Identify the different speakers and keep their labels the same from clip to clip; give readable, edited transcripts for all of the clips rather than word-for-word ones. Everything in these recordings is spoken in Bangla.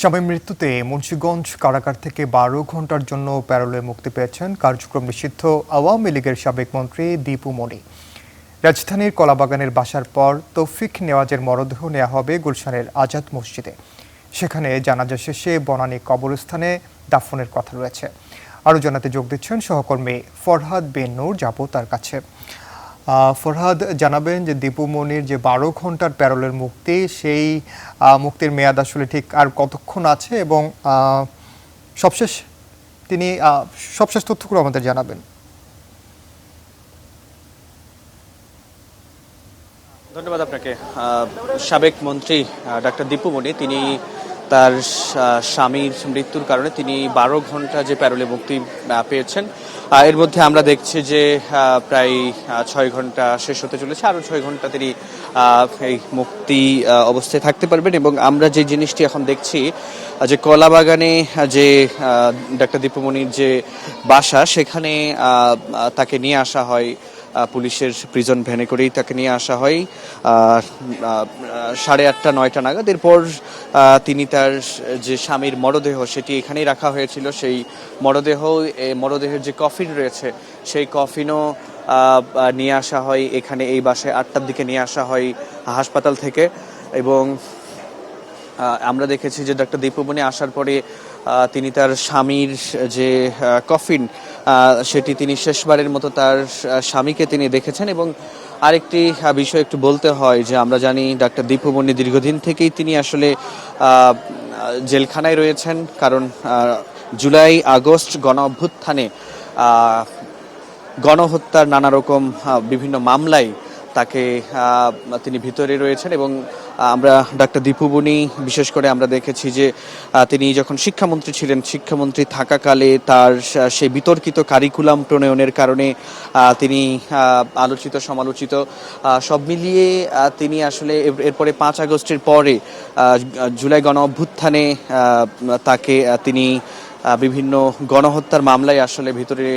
Speaker 1: স্বামীর মৃত্যুতে মুন্সিগঞ্জ কারাগার থেকে ১২ ঘণ্টার জন্য প্যারোলে মুক্তি পেয়েছেন কার্যক্রম নিষিদ্ধ আওয়ামী লীগের সাবেক মন্ত্রী দীপু মনি। রাজধানীর কলাবাগানের বাসার পর তৌফিক নেওয়াজের মরদেহ নেওয়া হবে গুলশানের আজাদ মসজিদে। সেখানে জানাজা শেষে বনানী কবরস্থানে দাফনের কথা রয়েছে। আরও জানাতে যোগ দিচ্ছেন সহকর্মী ফরহাদ বিন নূর, যাব তার কাছে। ফরহাদ, জানাবেন যে দীপু মনির যে ১২ ঘণ্টার প্যারোলের মুক্তি, সেই মুক্তির মেয়াদ আসলে ঠিক আর কতক্ষণ আছে এবং সবশেষ তথ্যগুলো আমাদের জানাবেন।
Speaker 2: ধন্যবাদ আপনাকে। সাবেক মন্ত্রী ডাক্তার দীপু মনি তিনি তার স্বামীর মৃত্যুর কারণে তিনি ১২ ঘণ্টা যে প্যারোলে মুক্তি পেয়েছেন, এর মধ্যে আমরা দেখছি যে প্রায় ৬ ঘণ্টা শেষ হতে চলেছে। আরও ৬ ঘণ্টা তিনি এই মুক্তি অবস্থায় থাকতে পারবেন। এবং আমরা যে জিনিসটি এখন দেখছি যে কলাবাগানে যে ডাক্তার দীপু মনির যে বাসা, সেখানে তাকে নিয়ে আসা হয় পুলিশের প্রিজন ভ্যানে করেই তাকে নিয়ে আসা হয় 8:30 9টা নাগাদ। এরপর তিনি তার যে স্বামীর মরদেহ সেটি এখানেই রাখা হয়েছিল। সেই মরদেহের যে কফিন রয়েছে সেই কফিনও নিয়ে আসা হয় এখানে, এই বাসায় 8টার দিকে নিয়ে আসা হয় হাসপাতাল থেকে। এবং আমরা দেখেছি যে ডাক্তার দীপু মনি আসার পরে তিনি তার স্বামীর যে কফিন সেটি তিনি শেষবারের মতো তার স্বামীকে তিনি দেখেছেন। এবং আরেকটি বিষয় একটু বলতে হয় যে আমরা জানি ডাক্তার দীপু মনি দীর্ঘদিন থেকেই তিনি আসলে জেলখানায় রয়েছেন, কারণ জুলাই আগস্ট গণ অভ্যুত্থানে গণহত্যার নানা রকম বিভিন্ন মামলায় তিনি ভিতরে রয়েছেন। এবং আমরা ডাক্তার দীপু মনি বিশেষ করে আমরা দেখেছি যে তিনি যখন শিক্ষামন্ত্রী ছিলেন, শিক্ষামন্ত্রী থাকাকালে তার সেই বিতর্কিত কারিকুলাম প্রণয়নের কারণে তিনি আলোচিত সমালোচিত, সব মিলিয়ে তিনি আসলে এরপরে 5 আগস্টের পরে জুলাই গণ অভ্যুত্থানে তিনি বিভিন্ন গণহত্যার মামলায় আসলে ভিতরে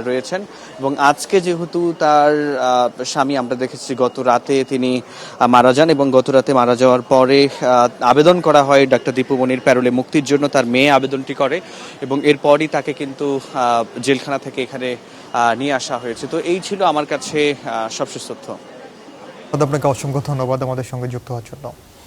Speaker 2: রয়েছেন। এবং আজকে যেহেতু তার স্বামী, আমরা দেখেছি গত রাতে তিনি মারা যান, এবং গত রাতে মারা যাওয়ার পরে আবেদন করা হয় ডাক্তার দীপু মনির প্যারোলে মুক্তির জন্য। তার মেয়ে আবেদনটি করে এবং এরপরই তাকে কিন্তু জেলখানা থেকে এখানে নিয়ে আসা হয়েছে। তো এই ছিল আমার কাছে সবশেষ তথ্য।
Speaker 1: আপনাকে অসংখ্য ধন্যবাদ আমাদের সঙ্গে যুক্ত হওয়ার জন্য।